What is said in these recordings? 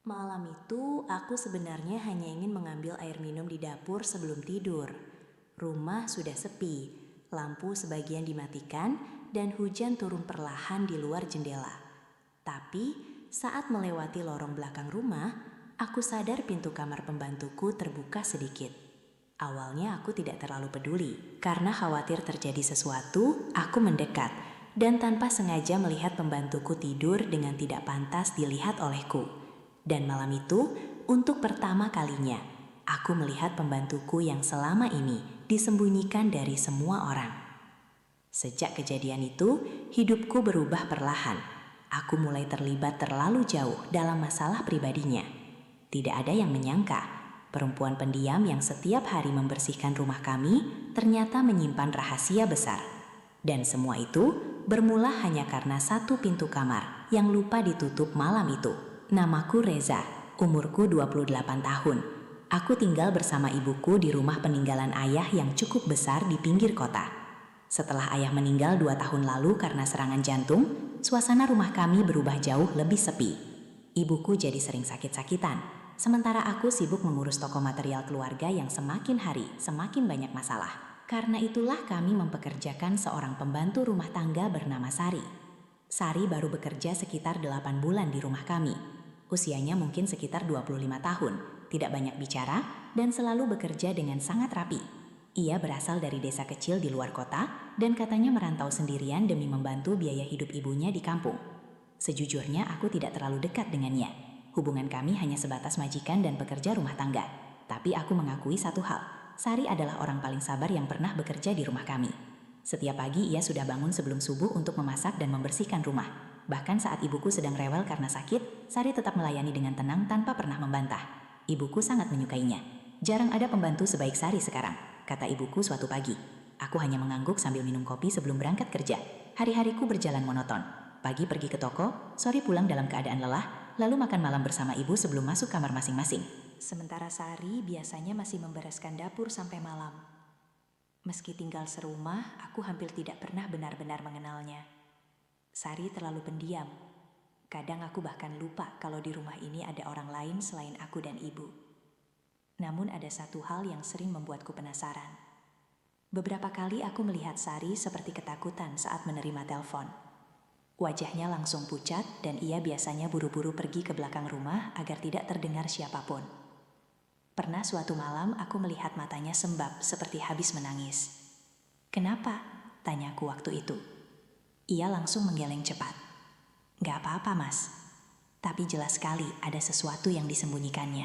Malam itu, aku sebenarnya hanya ingin mengambil air minum di dapur sebelum tidur. Rumah sudah sepi, lampu sebagian dimatikan, dan hujan turun perlahan di luar jendela. Tapi, saat melewati lorong belakang rumah, aku sadar pintu kamar pembantuku terbuka sedikit. Awalnya aku tidak terlalu peduli, karena khawatir terjadi sesuatu, aku mendekat, dan tanpa sengaja melihat pembantuku tidur dengan tidak pantas dilihat olehku. Dan malam itu, untuk pertama kalinya, aku melihat pembantuku yang selama ini disembunyikan dari semua orang. Sejak kejadian itu, hidupku berubah perlahan. Aku mulai terlibat terlalu jauh dalam masalah pribadinya. Tidak ada yang menyangka, perempuan pendiam yang setiap hari membersihkan rumah kami ternyata menyimpan rahasia besar. Dan semua itu bermula hanya karena satu pintu kamar yang lupa ditutup malam itu. Namaku Reza, umurku 28 tahun. Aku tinggal bersama ibuku di rumah peninggalan ayah yang cukup besar di pinggir kota. Setelah ayah meninggal 2 tahun lalu karena serangan jantung, suasana rumah kami berubah jauh lebih sepi. Ibuku jadi sering sakit-sakitan, sementara aku sibuk mengurus toko material keluarga yang semakin hari semakin banyak masalah. Karena itulah kami mempekerjakan seorang pembantu rumah tangga bernama Sari. Sari baru bekerja sekitar 8 bulan di rumah kami. Usianya mungkin sekitar 25 tahun, tidak banyak bicara, dan selalu bekerja dengan sangat rapi. Ia berasal dari desa kecil di luar kota, dan katanya merantau sendirian demi membantu biaya hidup ibunya di kampung. Sejujurnya aku tidak terlalu dekat dengannya. Hubungan kami hanya sebatas majikan dan pekerja rumah tangga. Tapi aku mengakui satu hal, Sari adalah orang paling sabar yang pernah bekerja di rumah kami. Setiap pagi ia sudah bangun sebelum subuh untuk memasak dan membersihkan rumah. Bahkan saat ibuku sedang rewel karena sakit, Sari tetap melayani dengan tenang tanpa pernah membantah. Ibuku sangat menyukainya. Jarang ada pembantu sebaik Sari sekarang, kata ibuku suatu pagi. Aku hanya mengangguk sambil minum kopi sebelum berangkat kerja. Hari-hariku berjalan monoton. Pagi pergi ke toko, sore pulang dalam keadaan lelah, lalu makan malam bersama ibu sebelum masuk kamar masing-masing. Sementara Sari biasanya masih membereskan dapur sampai malam. Meski tinggal serumah, aku hampir tidak pernah benar-benar mengenalnya. Sari terlalu pendiam. Kadang aku bahkan lupa kalau di rumah ini ada orang lain selain aku dan ibu. Namun ada satu hal yang sering membuatku penasaran. Beberapa kali aku melihat Sari seperti ketakutan saat menerima telepon. Wajahnya langsung pucat dan ia biasanya buru-buru pergi ke belakang rumah agar tidak terdengar siapapun. Pernah suatu malam aku melihat matanya sembab seperti habis menangis. "Kenapa?" tanyaku waktu itu. Ia langsung menggeleng cepat. "Gak apa-apa, Mas. Tapi jelas sekali ada sesuatu yang disembunyikannya."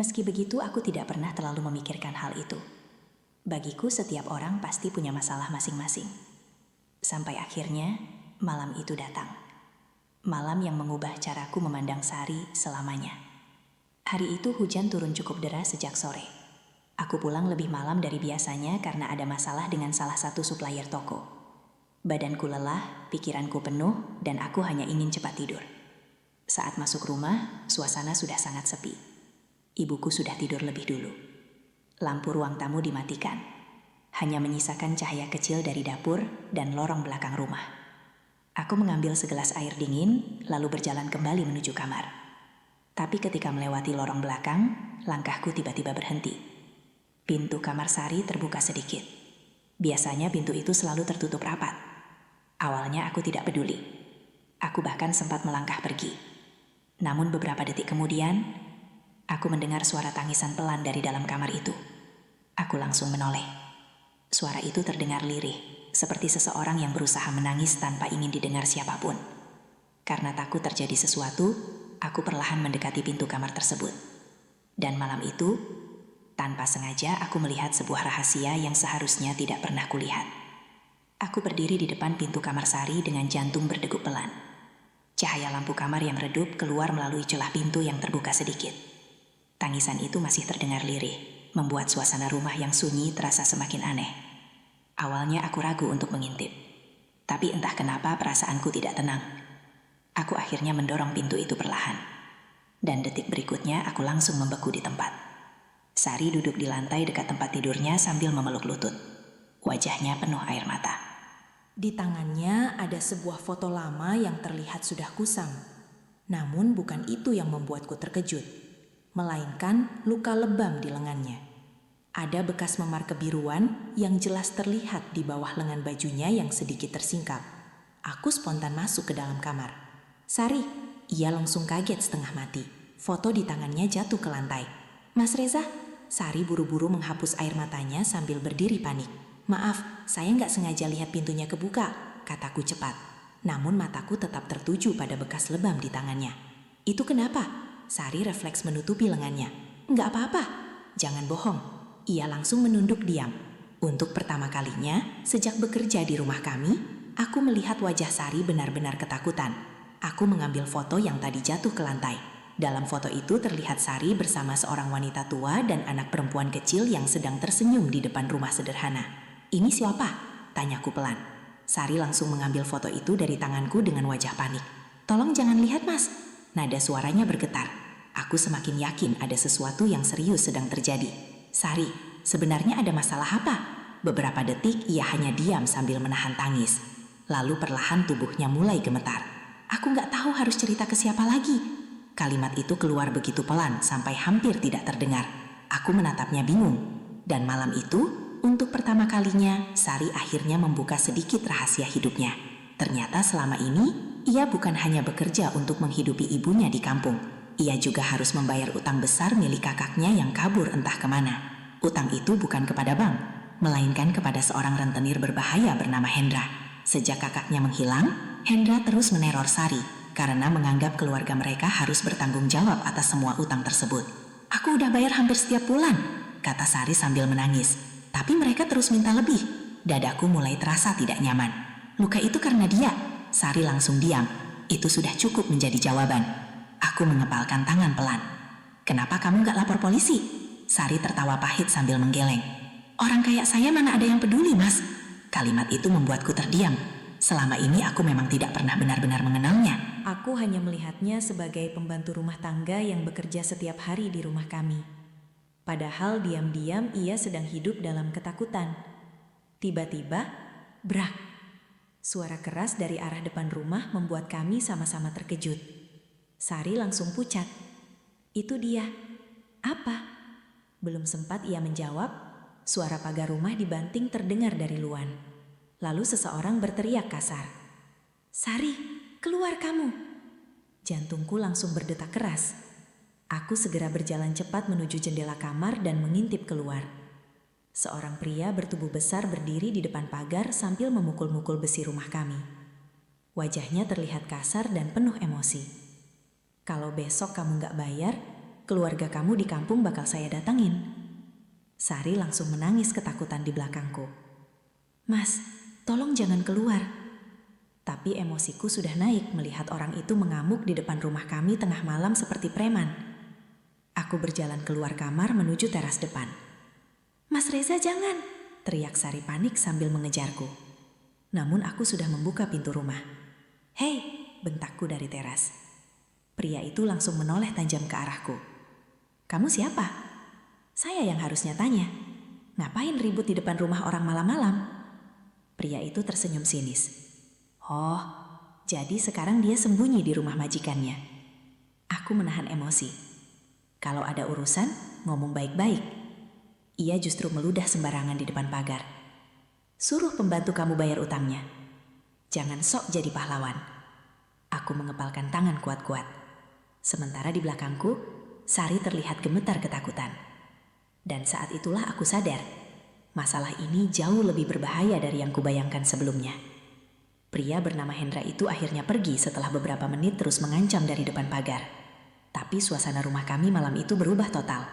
Meski begitu, aku tidak pernah terlalu memikirkan hal itu. Bagiku setiap orang pasti punya masalah masing-masing. Sampai akhirnya, malam itu datang. Malam yang mengubah caraku memandang Sari selamanya. Hari itu hujan turun cukup deras sejak sore. Aku pulang lebih malam dari biasanya karena ada masalah dengan salah satu supplier toko. Badanku lelah, pikiranku penuh, dan aku hanya ingin cepat tidur. Saat masuk rumah, suasana sudah sangat sepi. Ibuku sudah tidur lebih dulu. Lampu ruang tamu dimatikan. Hanya menyisakan cahaya kecil dari dapur dan lorong belakang rumah. Aku mengambil segelas air dingin, lalu berjalan kembali menuju kamar. Tapi ketika melewati lorong belakang, langkahku tiba-tiba berhenti. Pintu kamar Sari terbuka sedikit. Biasanya pintu itu selalu tertutup rapat. Awalnya aku tidak peduli. Aku bahkan sempat melangkah pergi. Namun beberapa detik kemudian, aku mendengar suara tangisan pelan dari dalam kamar itu. Aku langsung menoleh. Suara itu terdengar lirih, seperti seseorang yang berusaha menangis tanpa ingin didengar siapapun. Karena takut terjadi sesuatu, aku perlahan mendekati pintu kamar tersebut. Dan malam itu, tanpa sengaja aku melihat sebuah rahasia yang seharusnya tidak pernah kulihat. Aku berdiri di depan pintu kamar Sari dengan jantung berdegup pelan. Cahaya lampu kamar yang redup keluar melalui celah pintu yang terbuka sedikit. Tangisan itu masih terdengar lirih, membuat suasana rumah yang sunyi terasa semakin aneh. Awalnya aku ragu untuk mengintip. Tapi entah kenapa perasaanku tidak tenang. Aku akhirnya mendorong pintu itu perlahan. Dan detik berikutnya aku langsung membeku di tempat. Sari duduk di lantai dekat tempat tidurnya sambil memeluk lutut. Wajahnya penuh air mata. Di tangannya ada sebuah foto lama yang terlihat sudah kusam. Namun bukan itu yang membuatku terkejut, melainkan luka lebam di lengannya. Ada bekas memar kebiruan yang jelas terlihat di bawah lengan bajunya yang sedikit tersingkap. Aku spontan masuk ke dalam kamar. "Sari," ia langsung kaget setengah mati. Foto di tangannya jatuh ke lantai. "Mas Reza?" Sari buru-buru menghapus air matanya sambil berdiri panik. "Maaf, saya nggak sengaja lihat pintunya kebuka," kataku cepat. Namun mataku tetap tertuju pada bekas lebam di tangannya. "Itu kenapa?" Sari refleks menutupi lengannya. "Nggak apa-apa, jangan bohong." Ia langsung menunduk diam. Untuk pertama kalinya, sejak bekerja di rumah kami, aku melihat wajah Sari benar-benar ketakutan. Aku mengambil foto yang tadi jatuh ke lantai. Dalam foto itu terlihat Sari bersama seorang wanita tua dan anak perempuan kecil yang sedang tersenyum di depan rumah sederhana. "Ini siapa?" tanyaku pelan. Sari langsung mengambil foto itu dari tanganku dengan wajah panik. "Tolong jangan lihat, Mas." Nada suaranya bergetar. Aku semakin yakin ada sesuatu yang serius sedang terjadi. "Sari, sebenarnya ada masalah apa?" Beberapa detik ia hanya diam sambil menahan tangis. Lalu perlahan tubuhnya mulai gemetar. Aku nggak tahu harus cerita ke siapa lagi. Kalimat itu keluar begitu pelan sampai hampir tidak terdengar. Aku menatapnya bingung. Dan malam itu, untuk pertama kalinya, Sari akhirnya membuka sedikit rahasia hidupnya. Ternyata selama ini, ia bukan hanya bekerja untuk menghidupi ibunya di kampung. Ia juga harus membayar utang besar milik kakaknya yang kabur entah kemana. Utang itu bukan kepada bank, melainkan kepada seorang rentenir berbahaya bernama Hendra. Sejak kakaknya menghilang, Hendra terus meneror Sari karena menganggap keluarga mereka harus bertanggung jawab atas semua utang tersebut. "Aku udah bayar hampir setiap bulan," kata Sari sambil menangis. "Tapi mereka terus minta lebih." Dadaku mulai terasa tidak nyaman. "Luka itu karena dia." Sari langsung diam. Itu sudah cukup menjadi jawaban. Aku mengepalkan tangan pelan. "Kenapa kamu gak lapor polisi?" Sari tertawa pahit sambil menggeleng. "Orang kayak saya mana ada yang peduli, Mas." Kalimat itu membuatku terdiam. Selama ini aku memang tidak pernah benar-benar mengenalnya. Aku hanya melihatnya sebagai pembantu rumah tangga yang bekerja setiap hari di rumah kami. Padahal diam-diam ia sedang hidup dalam ketakutan. Tiba-tiba, brak. Suara keras dari arah depan rumah membuat kami sama-sama terkejut. Sari langsung pucat. "Itu dia." "Apa?" Belum sempat ia menjawab, suara pagar rumah dibanting terdengar dari luar. Lalu seseorang berteriak kasar. "Sari, keluar kamu!" Jantungku langsung berdetak keras. Aku segera berjalan cepat menuju jendela kamar dan mengintip keluar. Seorang pria bertubuh besar berdiri di depan pagar sambil memukul-mukul besi rumah kami. Wajahnya terlihat kasar dan penuh emosi. "Kalau besok kamu gak bayar, keluarga kamu di kampung bakal saya datangin." Sari langsung menangis ketakutan di belakangku. "Mas, tolong jangan keluar." Tapi emosiku sudah naik melihat orang itu mengamuk di depan rumah kami tengah malam seperti preman. Aku berjalan keluar kamar menuju teras depan. "Mas Reza, jangan!" teriak Sari panik sambil mengejarku. Namun aku sudah membuka pintu rumah. "Hei!" bentakku dari teras. Pria itu langsung menoleh tajam ke arahku. "Kamu siapa?" Saya yang harusnya tanya. "Ngapain ribut di depan rumah orang malam-malam?" Pria itu tersenyum sinis. "Oh, jadi sekarang dia sembunyi di rumah majikannya." Aku menahan emosi. Kalau ada urusan, ngomong baik-baik. Ia justru meludah sembarangan di depan pagar. "Suruh pembantu kamu bayar utangnya. Jangan sok jadi pahlawan." Aku mengepalkan tangan kuat-kuat. Sementara di belakangku, Sari terlihat gemetar ketakutan. Dan saat itulah aku sadar, masalah ini jauh lebih berbahaya dari yang kubayangkan sebelumnya. Pria bernama Hendra itu akhirnya pergi setelah beberapa menit terus mengancam dari depan pagar. Tapi suasana rumah kami malam itu berubah total.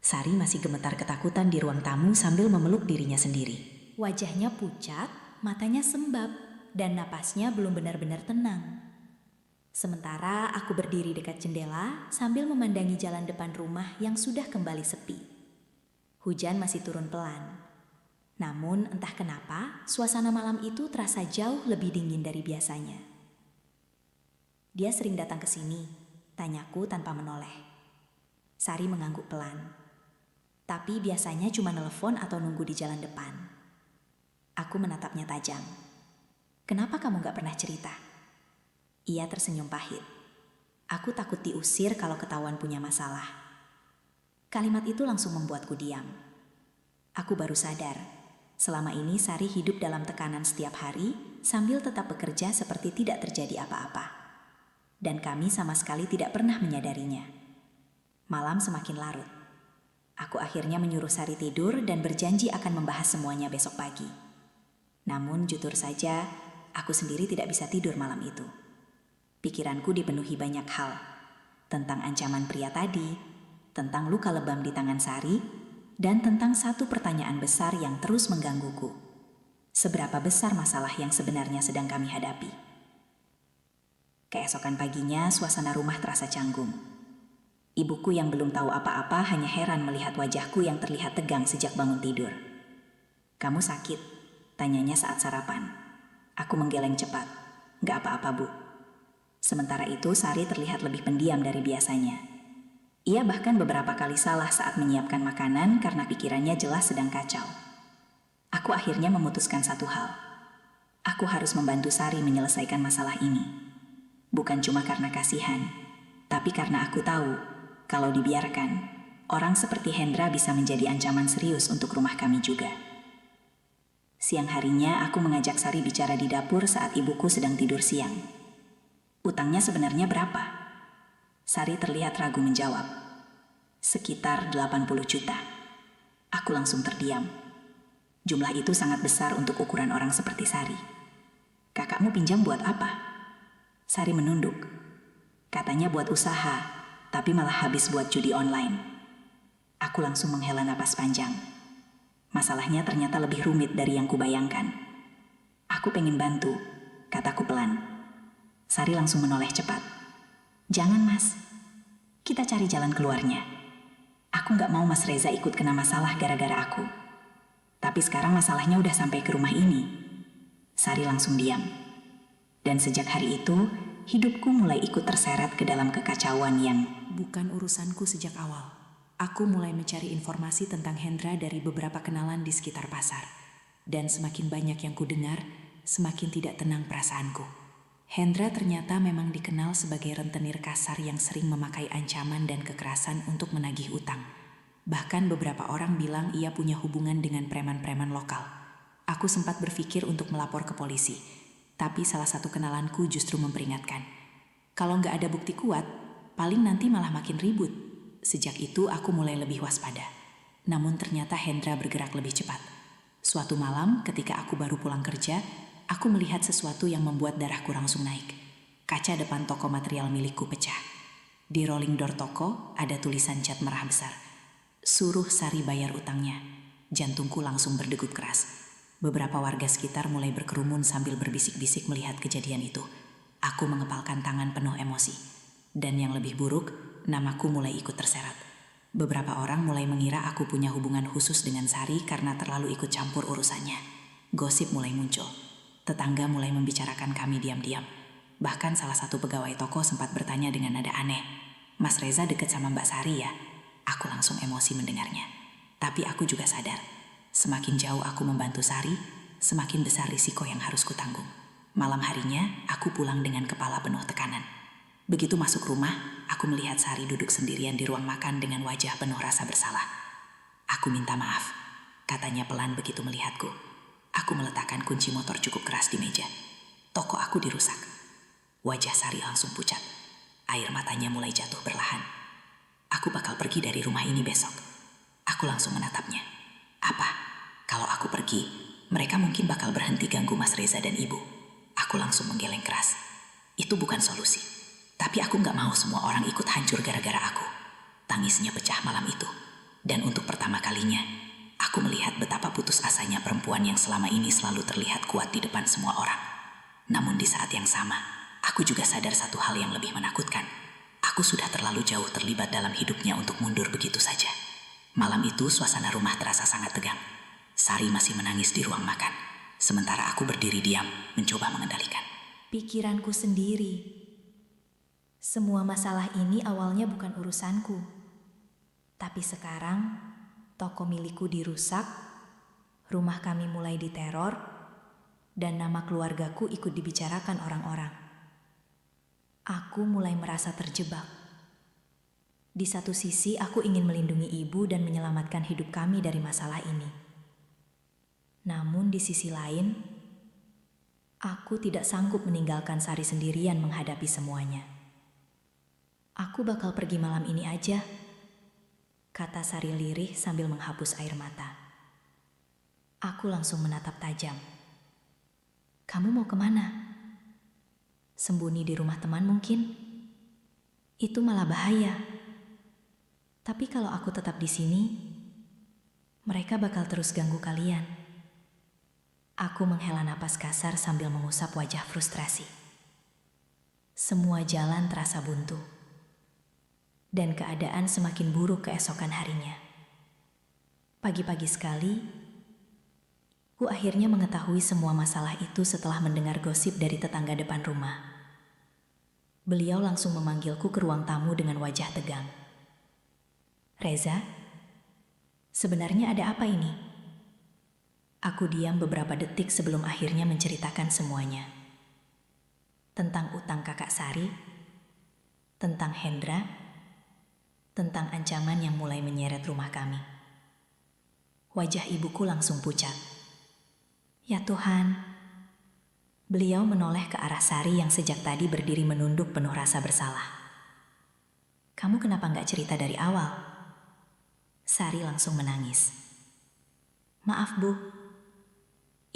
Sari masih gemetar ketakutan di ruang tamu sambil memeluk dirinya sendiri. Wajahnya pucat, matanya sembab, dan napasnya belum benar-benar tenang. Sementara aku berdiri dekat jendela sambil memandangi jalan depan rumah yang sudah kembali sepi. Hujan masih turun pelan. Namun entah kenapa suasana malam itu terasa jauh lebih dingin dari biasanya. "Dia sering datang ke sini?" tanyaku tanpa menoleh. Sari mengangguk pelan. "Tapi biasanya cuma nelpon atau nunggu di jalan depan." Aku menatapnya tajam. "Kenapa kamu gak pernah cerita?" Ia tersenyum pahit. Aku takut diusir kalau ketahuan punya masalah. Kalimat itu langsung membuatku diam. Aku baru sadar, selama ini Sari hidup dalam tekanan setiap hari sambil tetap bekerja seperti tidak terjadi apa-apa. Dan kami sama sekali tidak pernah menyadarinya. Malam semakin larut. Aku akhirnya menyuruh Sari tidur dan berjanji akan membahas semuanya besok pagi. Namun jujur saja, aku sendiri tidak bisa tidur malam itu. Pikiranku dipenuhi banyak hal. Tentang ancaman pria tadi, tentang luka lebam di tangan Sari, dan tentang satu pertanyaan besar yang terus menggangguku. Seberapa besar masalah yang sebenarnya sedang kami hadapi? Keesokan paginya, suasana rumah terasa canggung. Ibuku yang belum tahu apa-apa hanya heran melihat wajahku yang terlihat tegang sejak bangun tidur. "Kamu sakit?" tanyanya saat sarapan. Aku menggeleng cepat. "Nggak apa-apa, Bu." Sementara itu, Sari terlihat lebih pendiam dari biasanya. Ia bahkan beberapa kali salah saat menyiapkan makanan karena pikirannya jelas sedang kacau. Aku akhirnya memutuskan satu hal. Aku harus membantu Sari menyelesaikan masalah ini. Bukan cuma karena kasihan, tapi karena aku tahu kalau dibiarkan, orang seperti Hendra bisa menjadi ancaman serius untuk rumah kami juga. Siang harinya aku mengajak Sari bicara di dapur saat ibuku sedang tidur siang. "Utangnya sebenarnya berapa?" Sari terlihat ragu menjawab. "Sekitar 80 juta. Aku langsung terdiam. Jumlah itu sangat besar untuk ukuran orang seperti Sari. "Kakakmu pinjam buat apa?" Sari menunduk. "Katanya buat usaha, tapi malah habis buat judi online." Aku langsung menghela napas panjang. Masalahnya ternyata lebih rumit dari yang kubayangkan. "Aku pengen bantu," kataku pelan. Sari langsung menoleh cepat. "Jangan, Mas. Kita cari jalan keluarnya. Aku nggak mau Mas Reza ikut kena masalah gara-gara aku. Tapi sekarang masalahnya udah sampai ke rumah ini." Sari langsung diam. Dan sejak hari itu, hidupku mulai ikut terseret ke dalam kekacauan yang bukan urusanku sejak awal. Aku mulai mencari informasi tentang Hendra dari beberapa kenalan di sekitar pasar. Dan semakin banyak yang kudengar, semakin tidak tenang perasaanku. Hendra ternyata memang dikenal sebagai rentenir kasar yang sering memakai ancaman dan kekerasan untuk menagih utang. Bahkan beberapa orang bilang ia punya hubungan dengan preman-preman lokal. Aku sempat berpikir untuk melapor ke polisi, tapi salah satu kenalanku justru memperingatkan. Kalau nggak ada bukti kuat, paling nanti malah makin ribut. Sejak itu aku mulai lebih waspada. Namun ternyata Hendra bergerak lebih cepat. Suatu malam ketika aku baru pulang kerja, aku melihat sesuatu yang membuat darahku langsung naik. Kaca depan toko material milikku pecah. Di rolling door toko ada tulisan cat merah besar. "Suruh Sari bayar utangnya." Jantungku langsung berdegup keras. Beberapa warga sekitar mulai berkerumun sambil berbisik-bisik melihat kejadian itu. Aku mengepalkan tangan penuh emosi. Dan yang lebih buruk, namaku mulai ikut terseret. Beberapa orang mulai mengira aku punya hubungan khusus dengan Sari karena terlalu ikut campur urusannya. Gosip mulai muncul. Tetangga mulai membicarakan kami diam-diam. Bahkan salah satu pegawai toko sempat bertanya dengan nada aneh, "Mas Reza deket sama Mbak Sari ya?" Aku langsung emosi mendengarnya. Tapi aku juga sadar, semakin jauh aku membantu Sari, semakin besar risiko yang harus kutanggung. Malam harinya, aku pulang dengan kepala penuh tekanan. Begitu masuk rumah, aku melihat Sari duduk sendirian di ruang makan dengan wajah penuh rasa bersalah. "Aku minta maaf," katanya pelan begitu melihatku. Aku meletakkan kunci motor cukup keras di meja. "Toko aku dirusak." Wajah Sari langsung pucat. Air matanya mulai jatuh perlahan. "Aku bakal pergi dari rumah ini besok." Aku langsung menatapnya. "Apa? Kalau aku pergi, mereka mungkin bakal berhenti ganggu Mas Reza dan Ibu." Aku langsung menggeleng keras. Itu bukan solusi. Tapi aku gak mau semua orang ikut hancur gara-gara aku. Tangisnya pecah malam itu. Dan untuk pertama kalinya, aku melihat betapa putus asanya perempuan yang selama ini selalu terlihat kuat di depan semua orang. Namun di saat yang sama, aku juga sadar satu hal yang lebih menakutkan. Aku sudah terlalu jauh terlibat dalam hidupnya untuk mundur begitu saja. Malam itu suasana rumah terasa sangat tegang. Sari masih menangis di ruang makan. Sementara aku berdiri diam, mencoba mengendalikan pikiranku sendiri. Semua masalah ini awalnya bukan urusanku. Tapi sekarang, toko milikku dirusak, rumah kami mulai diteror, dan nama keluargaku ikut dibicarakan orang-orang. Aku mulai merasa terjebak. Di satu sisi, aku ingin melindungi ibu dan menyelamatkan hidup kami dari masalah ini. Namun di sisi lain, aku tidak sanggup meninggalkan Sari sendirian menghadapi semuanya. Aku bakal pergi malam ini aja, kata Sari lirih sambil menghapus air mata. Aku langsung menatap tajam. Kamu mau kemana? Sembunyi di rumah teman mungkin? Itu malah bahaya. Tapi kalau aku tetap di sini, mereka bakal terus ganggu kalian. Aku menghela napas kasar sambil mengusap wajah frustrasi. Semua jalan terasa buntu. Dan keadaan semakin buruk keesokan harinya. Pagi-pagi sekali, ku akhirnya mengetahui semua masalah itu setelah mendengar gosip dari tetangga depan rumah. Beliau langsung memanggilku ke ruang tamu dengan wajah tegang. Reza, sebenarnya ada apa ini? Aku diam beberapa detik sebelum akhirnya menceritakan semuanya. Tentang utang kakak Sari, tentang Hendra, tentang ancaman yang mulai menyeret rumah kami. Wajah ibuku langsung pucat. Ya Tuhan. Beliau menoleh ke arah Sari yang sejak tadi berdiri menunduk penuh rasa bersalah. Kamu kenapa nggak cerita dari awal? Sari langsung menangis. Maaf Bu,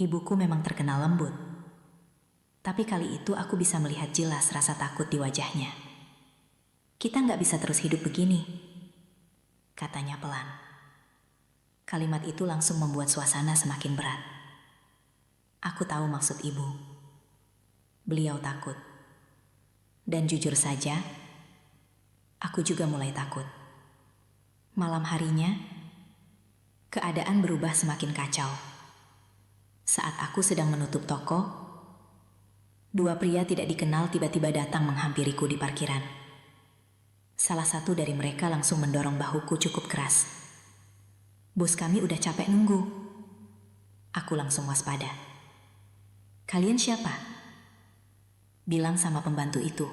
ibuku memang terkenal lembut. Tapi kali itu aku bisa melihat jelas rasa takut di wajahnya. Kita nggak bisa terus hidup begini, katanya pelan. Kalimat itu langsung membuat suasana semakin berat. Aku tahu maksud ibu. Beliau takut. Dan jujur saja, aku juga mulai takut. Malam harinya, keadaan berubah semakin kacau. Saat aku sedang menutup toko, dua pria tidak dikenal tiba-tiba datang menghampiriku di parkiran. Salah satu dari mereka langsung mendorong bahuku cukup keras. Bos kami udah capek nunggu. Aku langsung waspada. Kalian siapa? Bilang sama pembantu itu.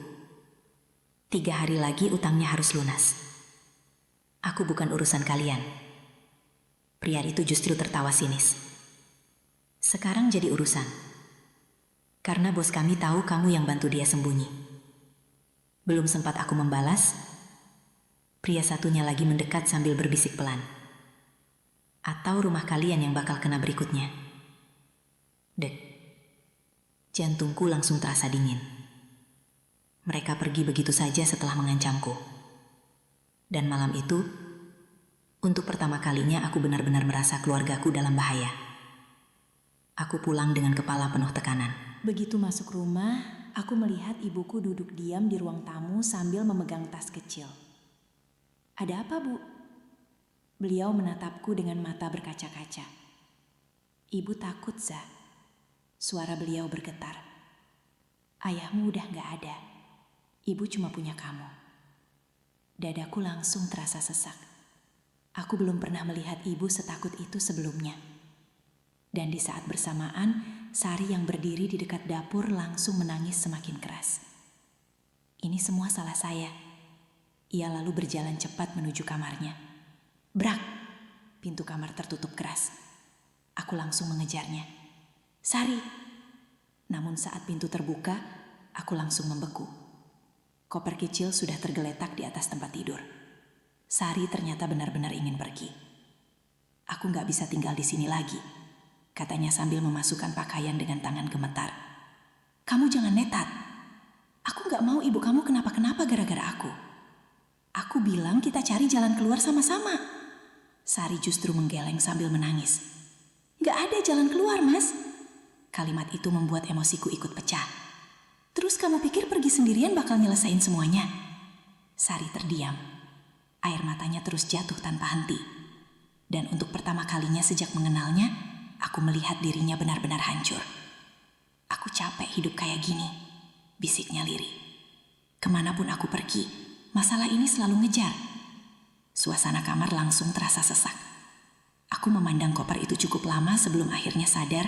3 hari lagi utangnya harus lunas. Aku bukan urusan kalian. Pria itu justru tertawa sinis. Sekarang jadi urusan. Karena bos kami tahu kamu yang bantu dia sembunyi. Belum sempat aku membalas, pria satunya lagi mendekat sambil berbisik pelan. Atau rumah kalian yang bakal kena berikutnya. Dek. Jantungku langsung terasa dingin. Mereka pergi begitu saja setelah mengancamku. Dan malam itu, untuk pertama kalinya aku benar-benar merasa keluargaku dalam bahaya. Aku pulang dengan kepala penuh tekanan. Begitu masuk rumah, aku melihat ibuku duduk diam di ruang tamu sambil memegang tas kecil. Ada apa, Bu? Beliau menatapku dengan mata berkaca-kaca. Ibu takut, Zah. Suara beliau bergetar. Ayahmu udah gak ada. Ibu cuma punya kamu. Dadaku langsung terasa sesak. Aku belum pernah melihat ibu setakut itu sebelumnya. Dan di saat bersamaan, Sari yang berdiri di dekat dapur langsung menangis semakin keras. Ini semua salah saya. Ia lalu berjalan cepat menuju kamarnya. Brak! Pintu kamar tertutup keras. Aku langsung mengejarnya. Sari! Namun saat pintu terbuka, aku langsung membeku. Koper kecil sudah tergeletak di atas tempat tidur. Sari ternyata benar-benar ingin pergi. Aku gak bisa tinggal di sini lagi, katanya sambil memasukkan pakaian dengan tangan gemetar. Kamu jangan netat. Aku gak mau ibu kamu kenapa-kenapa gara-gara aku. Aku bilang kita cari jalan keluar sama-sama. Sari justru menggeleng sambil menangis. Gak ada jalan keluar, Mas. Kalimat itu membuat emosiku ikut pecah. Terus kamu pikir pergi sendirian bakal nyelesain semuanya? Sari terdiam. Air matanya terus jatuh tanpa henti. Dan untuk pertama kalinya sejak mengenalnya, aku melihat dirinya benar-benar hancur. Aku capek hidup kayak gini, bisiknya lirih. Kemanapun aku pergi, masalah ini selalu ngejar. Suasana kamar langsung terasa sesak. Aku memandang koper itu cukup lama sebelum akhirnya sadar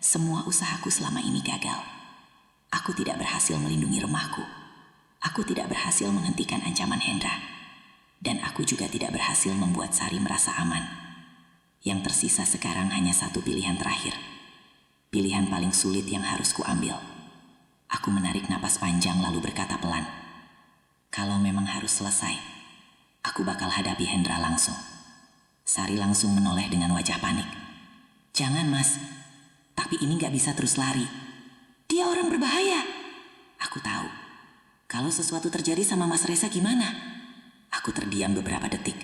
semua usahaku selama ini gagal. Aku tidak berhasil melindungi rumahku. Aku tidak berhasil menghentikan ancaman Hendra. Dan aku juga tidak berhasil membuat Sari merasa aman. Yang tersisa sekarang hanya satu pilihan terakhir. Pilihan paling sulit yang harus kuambil. Aku menarik napas panjang lalu berkata pelan. Kalau memang harus selesai, aku bakal hadapi Hendra langsung. Sari langsung menoleh dengan wajah panik. Jangan mas, tapi ini gak bisa terus lari. Dia orang berbahaya. Aku tahu. Kalau sesuatu terjadi sama Mas Reza gimana? Aku terdiam beberapa detik,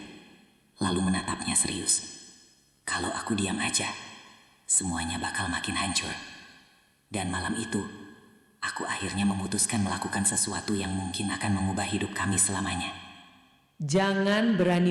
lalu menatapnya serius. Kalau aku diam aja, semuanya bakal makin hancur. Dan malam itu, aku akhirnya memutuskan melakukan sesuatu yang mungkin akan mengubah hidup kami selamanya. Jangan berani